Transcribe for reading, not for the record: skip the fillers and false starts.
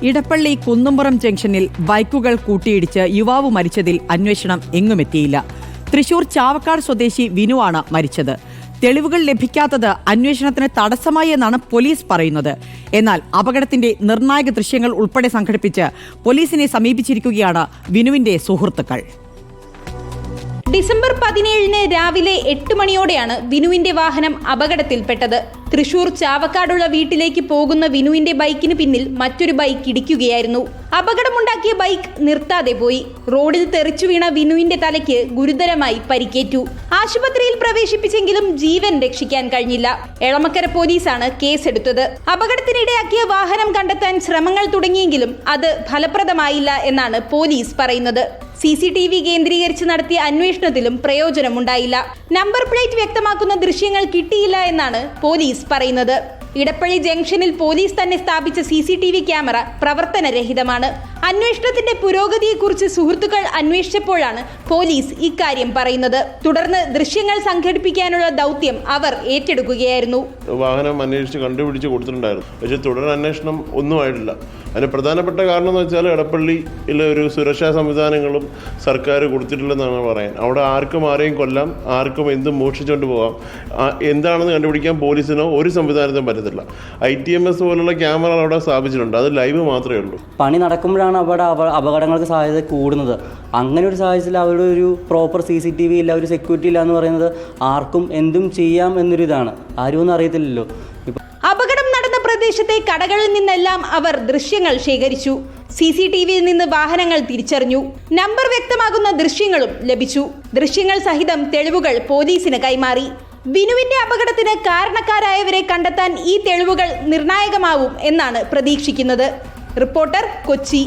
ഇടപ്പള്ളി കുന്നുംപുറം ജംഗ്ഷനിൽ ബൈക്കുകൾ കൂട്ടിയിടിച്ച് യുവാവ് മരിച്ചതിൽ അന്വേഷണം എങ്ങുമെത്തിയില്ല. തൃശൂർ ചാവക്കാട് സ്വദേശി വിനുവാണ് മരിച്ചത്. തെളിവുകൾ ലഭിക്കാത്തത് അന്വേഷണത്തിന് തടസ്സമായി എന്നാണ് പോലീസ് പറയുന്നത്. എന്നാൽ അപകടത്തിന്റെ നിർണായക ദൃശ്യങ്ങൾ ഉൾപ്പെടെ സംഘടിപ്പിച്ച് പോലീസിനെ സമീപിച്ചിരിക്കുകയാണ് വിനുവിന്റെ സുഹൃത്തുക്കൾ. ഡിസംബർ 17 രാവിലെ 8 മണിയോടെയാണ് വിനുവിന്റെ വാഹനം അപകടത്തിൽപ്പെട്ടത്. തൃശൂർ ചാവക്കാടുള്ള വീട്ടിലേക്ക് പോകുന്ന വിനുവിന്റെ ബൈക്കിന് പിന്നിൽ മറ്റൊരു ബൈക്ക് ഇടിക്കുകയായിരുന്നു. അപകടമുണ്ടാക്കിയ ബൈക്ക് നിർത്താതെ പോയി. റോഡിൽ തെറിച്ചു വീണ വിനുവിന്റെ തലയ്ക്ക് ഗുരുതരമായി പരിക്കേറ്റു. ആശുപത്രിയിൽ പ്രവേശിപ്പിച്ചെങ്കിലും ജീവൻ രക്ഷിക്കാൻ കഴിഞ്ഞില്ല. എളമക്കര പോലീസാണ് കേസെടുത്തത്. അപകടത്തിനിടയാക്കിയ വാഹനം കണ്ടെത്താൻ ശ്രമങ്ങൾ തുടങ്ങിയെങ്കിലും അത് ഫലപ്രദമായില്ല എന്നാണ് പോലീസ് പറയുന്നത്. CCTV കേന്ദ്രീകരിച്ച് നടത്തിയ അന്വേഷണത്തിലും പ്രയോജനമുണ്ടായില്ല. നമ്പർ പ്ലേറ്റ് വ്യക്തമാക്കുന്ന ദൃശ്യങ്ങൾ കിട്ടിയില്ല എന്നാണ് പോലീസ് പറയുന്നത്. ഇടപ്പള്ളി ജംഗ്ഷനിൽ പോലീസ് തന്നെ സ്ഥാപിച്ച CCTV ക്യാമറ പ്രവർത്തനരഹിതമാണ്. അന്വേഷണത്തിന്റെ പുരോഗതിയെക്കുറിച്ച് സുഹൃത്തുക്കൾ അന്വേഷിച്ചപ്പോഴാണ് പോലീസ് ഇക്കാര്യം പറയുന്നത്. തുടർന്ന് ദൃശ്യങ്ങൾ സംഘടിപ്പിക്കാനുള്ള ദൗത്യം അവർ ഏറ്റെടുക്കുകയായിരുന്നു. വാഹനം അന്വേഷിച്ച് കണ്ടുപിടിച്ച് കൊടുത്തിട്ടുണ്ടായിരുന്നു. പക്ഷേ തുടർ അന്വേഷണം ഒന്നും ആയിട്ടില്ല. അതിന് പ്രധാനപ്പെട്ട കാരണം എന്ന് വെച്ചാൽ ഇടപ്പള്ളിയിലെ ഒരു സുരക്ഷാ സംവിധാനങ്ങളും സർക്കാർ കൊടുത്തിട്ടില്ലെന്നാണ് പറയാൻ. അവിടെ ആർക്കും ആരെയും കൊല്ലാം, ആർക്കും എന്തും മോഷിച്ചുകൊണ്ട് പോകാം. എന്താണെന്ന് കണ്ടുപിടിക്കാൻ പോലീസിനോ ഒരു സംവിധാനത്തിനും പറ്റത്തില്ല. ITMS പോലുള്ള ക്യാമറകൾ അവിടെ സ്ഥാപിച്ചിട്ടുണ്ട്. അത് ലൈവ് മാത്രമേ ഉള്ളൂ. പണി നടക്കുമ്പോഴാണ് അവിടെ അപകടങ്ങൾക്ക് സാധ്യത കൂടുന്നത്. അങ്ങനെ ഒരു സാഹചര്യത്തിൽ അവിടെ ഒരു പ്രോപ്പർ CCTV ഇല്ല, ഒരു സെക്യൂരിറ്റി ഇല്ല എന്ന് പറയുന്നത് ആർക്കും എന്തും ചെയ്യാം എന്നൊരു ഇതാണ്. ആരും ഒന്നും അറിയത്തില്ലല്ലോ. അപകടം നടന്ന പ്രദേശത്തെ കടകളിൽ നിന്നെല്ലാം അവർ ദൃശ്യങ്ങൾ ശേഖരിച്ചു. CCTVയിൽ നിന്ന് വാഹനങ്ങൾ തിരിച്ചറിഞ്ഞു. നമ്പർ വ്യക്തമാകുന്ന ദൃശ്യങ്ങളും ലഭിച്ചു. ദൃശ്യങ്ങൾ സഹിതം തെളിവുകൾ പോലീസിന് കൈമാറി. വിനുവിന്റെ അപകടത്തിന് കാരണക്കാരായവരെ കണ്ടെത്താൻ ഈ തെളിവുകൾ നിർണായകമാവും എന്നാണ് പ്രതീക്ഷിക്കുന്നത്. റിപ്പോർട്ടർ, കൊച്ചി.